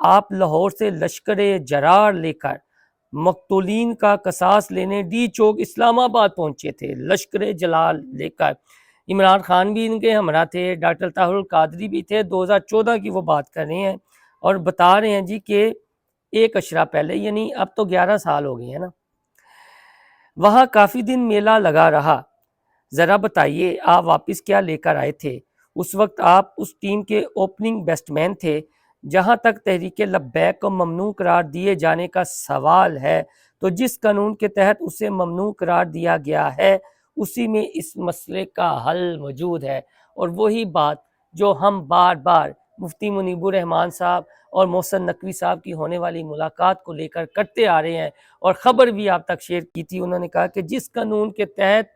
آپ لاہور سے لشکر جرار لے کر مقتولین کا قصاص لینے ڈی چوک اسلام آباد پہنچے تھے، لشکر جلال لے کر۔ عمران خان بھی ان کے ہمراہ تھے، ڈاکٹر طاہر القادری بھی تھے۔ 2014 کی وہ بات کر رہے ہیں اور بتا رہے ہیں جی کہ ایک اشرہ پہلے، یعنی اب تو 11 سال ہو گئے ہیں نا۔ وہاں کافی دن میلہ لگا رہا، ذرا بتائیے آپ واپس کیا لے کر آئے تھے؟ اس وقت آپ اس ٹیم کے اوپننگ بیسٹ مین تھے۔ جہاں تک تحریک لبیک کو ممنوع قرار دیے جانے کا سوال ہے تو جس قانون کے تحت اسے ممنوع قرار دیا گیا ہے اسی میں اس مسئلے کا حل موجود ہے، اور وہی بات جو ہم بار بار مفتی منیب الرحمان صاحب اور محسن نقوی صاحب کی ہونے والی ملاقات کو لے کر کرتے آ رہے ہیں، اور خبر بھی آپ تک شیئر کی تھی۔ انہوں نے کہا کہ جس قانون کے تحت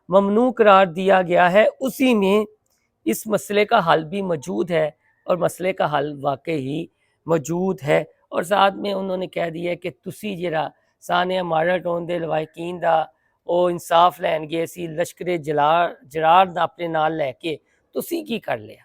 ممنوع قرار دیا گیا ہے اسی میں اس مسئلے کا حل بھی موجود ہے، اور مسئلے کا حل واقعی موجود ہے۔ اور ساتھ میں انہوں نے کہہ دیا کہ تسی جرا سانے مارا ٹون دے لوائقین دا او انصاف لین گئے سی لشکر جرار دا اپنے نال لے کے، تسی کی کر لیا،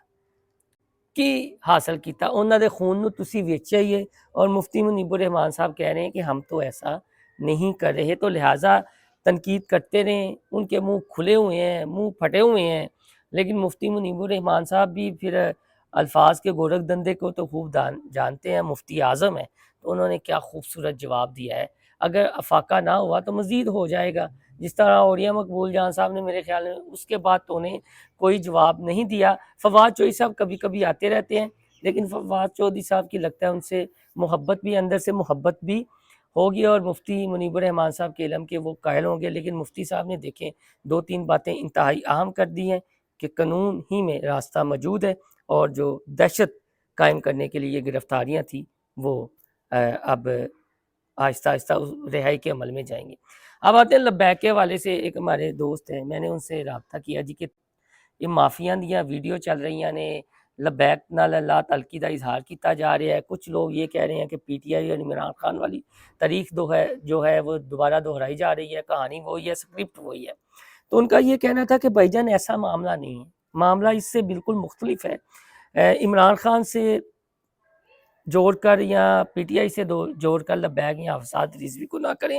کی حاصل کیتا؟ انہوں دے خون نو تسی ویچیا ہی ہے۔ اور مفتی منیب الرحمان صاحب کہہ رہے ہیں کہ ہم تو ایسا نہیں کر رہے، تو لہٰذا تنقید کرتے رہیں، ان کے منہ کھلے ہوئے ہیں، منہ پھٹے ہوئے ہیں، لیکن مفتی منیب الرحمان صاحب بھی پھر الفاظ کے گورکھ دندے کو تو خوب جانتے ہیں، مفتی اعظم ہیں، تو انہوں نے کیا خوبصورت جواب دیا ہے۔ اگر افاقہ نہ ہوا تو مزید ہو جائے گا، جس طرح اولیاء مقبول جان صاحب نے میرے خیال میں اس کے بعد تو انہیں کوئی جواب نہیں دیا۔ فواد چودھری صاحب کبھی کبھی آتے رہتے ہیں، لیکن فواد چودھری صاحب کی لگتا ہے ان سے محبت بھی، اندر سے محبت بھی ہوگی، اور مفتی منیب الرحمان صاحب کے علم کے وہ قائل ہوں گے، لیکن مفتی صاحب نے دیکھیں 2-3 باتیں انتہائی اہم کر دی ہیں کہ قانون ہی میں راستہ موجود ہے، اور جو دہشت قائم کرنے کے لیے یہ گرفتاریاں تھیں وہ اب آہستہ آہستہ رہائی کے عمل میں جائیں گے۔ اب آتے ہیں لبیک کے حوالے سے۔ ایک ہمارے دوست ہیں، میں نے ان سے رابطہ کیا جی کہ یہ مافیاں دیا ویڈیو چل رہی نے لبیک نال اللہ تعلقی کا اظہار کیتا جا رہا ہے۔ کچھ لوگ یہ کہہ رہے ہیں کہ پی ٹی آئی اور عمران خان والی تاریخ جو ہے وہ دوبارہ دہرائی جا رہی ہے، کہانی وہی ہے، اسکرپٹ وہی ہے۔ تو ان کا یہ کہنا تھا کہ بھائی جان ایسا معاملہ نہیں ہے، معاملہ اس سے بالکل مختلف ہے۔ عمران خان سے جوڑ کر یا پی ٹی آئی سے جوڑ کر لبیک یا حفصات رضوی کو نہ کریں۔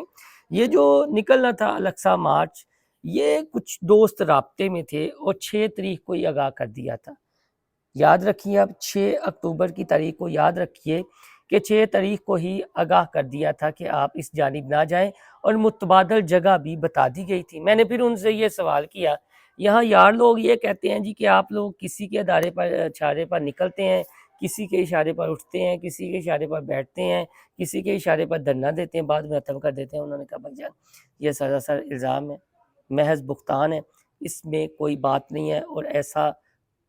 یہ جو نکلنا تھا الاقصی مارچ، یہ کچھ دوست رابطے میں تھے اور 6 تاریخ کو ہی آگاہ کر دیا تھا۔ یاد رکھیے، اب 6 اکتوبر کی تاریخ کو یاد رکھیے کہ 6 تاریخ کو ہی آگاہ کر دیا تھا کہ آپ اس جانب نہ جائیں، اور متبادل جگہ بھی بتا دی گئی تھی۔ میں نے پھر ان سے یہ سوال کیا، یہاں یار لوگ یہ کہتے ہیں جی کہ آپ لوگ کسی کے ادارے پر اشارے پر نکلتے ہیں، کسی کے اشارے پر اٹھتے ہیں، کسی کے اشارے پر بیٹھتے ہیں، کسی کے اشارے پر دھرنا دیتے ہیں، بعد میں ختم کر دیتے ہیں۔ انہوں نے کہا بھائی جان یہ سراسر الزام ہے، محض بہتان ہے، اس میں کوئی بات نہیں ہے، اور ایسا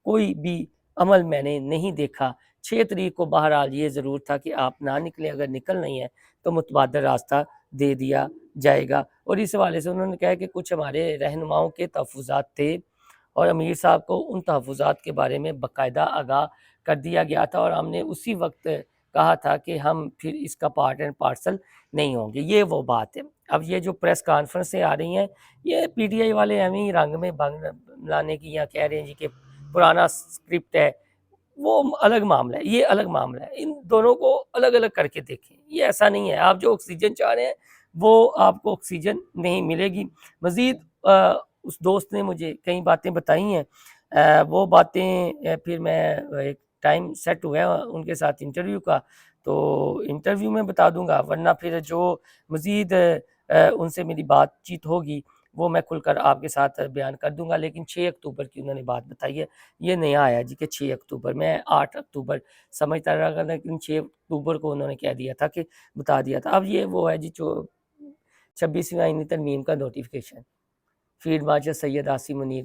کوئی بھی عمل میں نے نہیں دیکھا۔ 6 تاریخ کو بہرحال یہ ضرور تھا کہ آپ نہ نکلیں، اگر نکل نہیں ہے تو متبادل راستہ دے دیا جائے گا۔ اور اس حوالے سے انہوں نے کہا کہ کچھ ہمارے رہنماؤں کے تحفظات تھے، اور امیر صاحب کو ان تحفظات کے بارے میں باقاعدہ آگاہ کر دیا گیا تھا، اور ہم نے اسی وقت کہا تھا کہ ہم پھر اس کا پارٹ اینڈ پارسل نہیں ہوں گے۔ یہ وہ بات ہے۔ اب یہ جو پریس کانفرنس سے آ رہی ہیں، یہ پی ٹی آئی والے ہمیں ہی رنگ میں بنگ لانے کی یا کہہ رہے ہیں جی کہ پرانا اسکرپٹ ہے، وہ الگ معاملہ ہے، یہ الگ معاملہ ہے۔ ان دونوں کو الگ الگ کر کے دیکھیں، یہ ایسا نہیں ہے۔ آپ جو آکسیجن چاہ رہے ہیں وہ آپ کو آکسیجن نہیں ملے گی۔ مزید اس دوست نے مجھے کئی باتیں بتائی ہیں، وہ باتیں پھر میں ایک ٹائم سیٹ ہوا ہے ان کے ساتھ انٹرویو کا، تو انٹرویو میں بتا دوں گا، ورنہ پھر جو مزید ان سے میری بات چیت ہوگی وہ میں کھل کر آپ کے ساتھ بیان کر دوں گا۔ لیکن 6 اکتوبر کی انہوں نے بات بتائی ہے، یہ نیا آیا جی کہ 6 اکتوبر، میں 8 اکتوبر سمجھتا رہا، لیکن 6 اکتوبر کو انہوں نے کہہ دیا تھا کہ بتا دیا تھا۔ اب یہ وہ ہے جی جو 26ویں آئینی ترمیم کا notification, field marshal Syed Asim Munir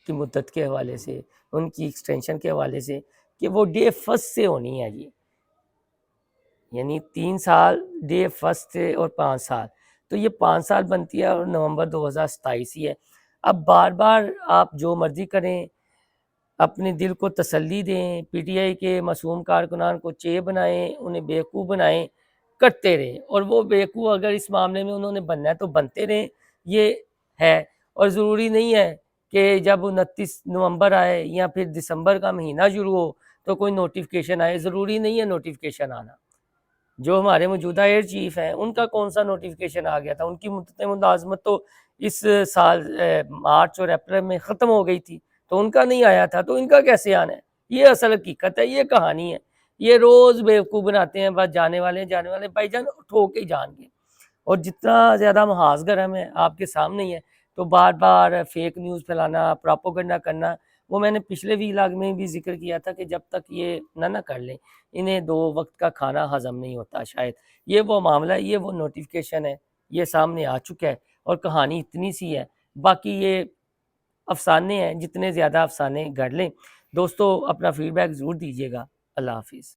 کی مدت کے حوالے سے، ان کی ایکسٹینشن کے حوالے سے، کہ وہ ڈے فرسٹ سے ہونی ہے جی، یعنی 3 سال ڈے فرسٹ سے اور 5 سال، تو یہ 5 سال بنتی ہے، اور نومبر 2027 ہی ہے۔ اب بار بار آپ جو مرضی کریں، اپنے دل کو تسلی دیں، پی ٹی آئی کے معصوم کارکنان کو چے بنائیں، انہیں بیوقوف بنائیں، کرتے رہیں، اور وہ بیوقوف اگر اس معاملے میں انہوں نے بننا ہے تو بنتے رہیں، یہ ہے۔ اور ضروری نہیں ہے کہ جب 29 نومبر آئے یا پھر دسمبر کا مہینہ شروع ہو تو کوئی نوٹیفیکیشن آئے، ضروری نہیں ہے نوٹیفیکیشن آنا. جو ہمارے موجودہ ایئر چیف ہیں ان کا کون سا نوٹیفیکیشن آ گیا تھا؟ ان کی مدت ملازمت تو اس سال مارچ اور اپریل میں ختم ہو گئی تھی، تو ان کا نہیں آیا تھا، تو ان کا کیسے آنا ہے؟ یہ اصل حقیقت ہے، یہ کہانی ہے. یہ روز بیوقوف بناتے ہیں، بس جانے والے بھائی جان ٹھو کے جان گے. اور جتنا زیادہ محاذ گرم ہے آپ کے سامنے ہی ہے، تو بار بار فیک نیوز پھیلانا، پراپوگنڈا کرنا، وہ میں نے پچھلے ویلاگ میں بھی ذکر کیا تھا کہ جب تک یہ نہ کر لیں، انہیں 2 وقت کا کھانا ہضم نہیں ہوتا شاید. یہ وہ معاملہ ہے، یہ وہ نوٹیفیکیشن ہے، یہ سامنے آ چکا ہے، اور کہانی اتنی سی ہے. باقی یہ افسانے ہیں، جتنے زیادہ افسانے گھڑ لیں. دوستو اپنا فیڈ بیک ضرور دیجیے گا. اللہ حافظ.